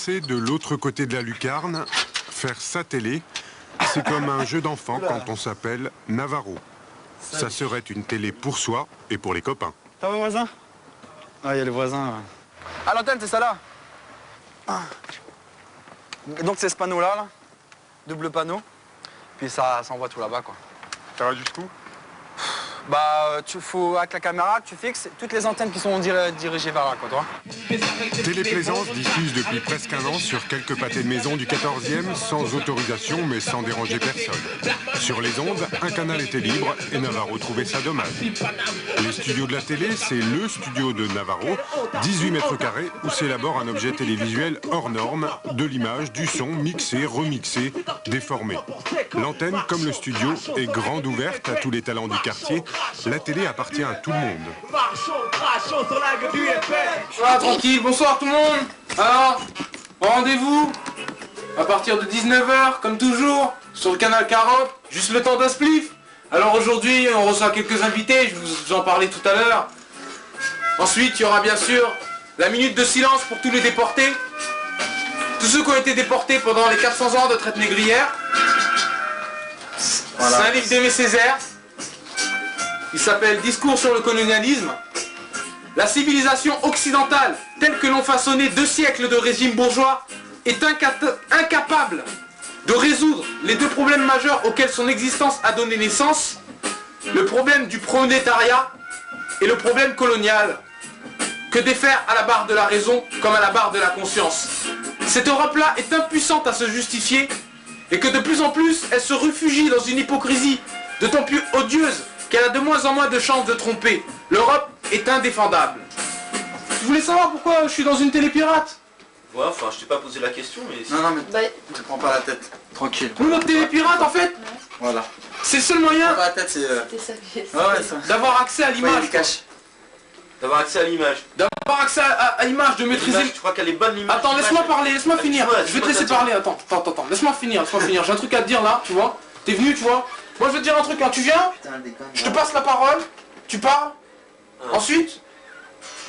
passer de l'autre côté de la lucarne, faire sa télé, c'est comme un jeu d'enfant quand on s'appelle Navarro. Ça serait une télé pour soi et pour les copains. Ça va, voisin? Ah, il y a les voisins. Ah, l'antenne, c'est ça là. Ah. Donc c'est ce panneau-là, là. Double panneau. Puis ça envoie tout là-bas, quoi. Ça va jusqu'où? Bah, faut avec la caméra que tu fixes toutes les antennes qui sont dirigées vers là, quoi, toi. Téléplaisance diffuse depuis presque un an sur quelques pâtés de maison du 14e, sans autorisation mais sans déranger personne. Sur les ondes, un canal était libre et Navarro trouvait ça dommage. Les studios de la télé, c'est le studio de Navarro, 18 mètres carrés, où s'élabore un objet télévisuel hors norme, de l'image, du son, mixé, remixé, déformé. L'antenne, comme le studio, est grande ouverte à tous les talents du quartier. La télé appartient à tout le monde. Voilà, tranquille, bonsoir tout le monde. Alors, rendez-vous à partir de 19 h, comme toujours, sur le canal 40, juste le temps d'un spliff. Alors aujourd'hui, on reçoit quelques invités, je vous en parlais tout à l'heure. Ensuite, il y aura bien sûr la minute de silence pour tous les déportés. Tous ceux qui ont été déportés pendant les 400 ans de traite négrière. Voilà. C'est un livre d'Aimé Césaire. Il s'appelle Discours sur le colonialisme. La civilisation occidentale, telle que l'ont façonné 2 siècles de régime bourgeois, est incapable de résoudre les 2 problèmes majeurs auxquels son existence a donné naissance, le problème du prolétariat et le problème colonial, que défaire à la barre de la raison comme à la barre de la conscience. Cette Europe-là est impuissante à se justifier et que de plus en plus, elle se réfugie dans une hypocrisie d'autant plus odieuse qu'elle a de moins en moins de chances de tromper. L'Europe est indéfendable. Tu voulais savoir pourquoi je suis dans une télé pirate? Ouais, enfin, je t'ai pas posé la question, mais... Non, mais ne te prends pas la tête. Tranquille. Nous, notre télé pirate, en fait, voilà. c'est le seul moyen d'avoir accès à l'image. D'avoir accès à l'image. D'avoir accès à l'image, de maîtriser... Tu crois qu'elle est bonne, l'image? Attends, laisse-moi parler, laisse-moi finir. Je vais te laisser parler, attends. Laisse-moi finir. J'ai un truc à te dire, là, tu vois. T'es venu, tu vois. Moi, je vais te dire un truc, hein. Tu viens, je te passe la parole, tu parles. Ensuite,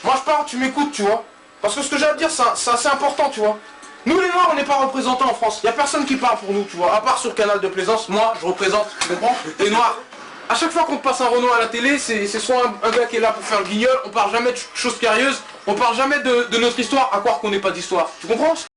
moi, je parle, tu m'écoutes, tu vois. Parce que ce que j'ai à te dire, c'est assez important, tu vois. Nous, les Noirs, on n'est pas représentés en France. Il n'y a personne qui parle pour nous, tu vois. À part sur le canal de Plaisance, moi, je représente, tu comprends, les Noirs. À chaque fois qu'on te passe un Renault à la télé, c'est soit un gars qui est là pour faire le guignol, on parle jamais de choses sérieuses, on parle jamais de notre histoire, à croire qu'on n'est pas d'histoire. Tu comprends?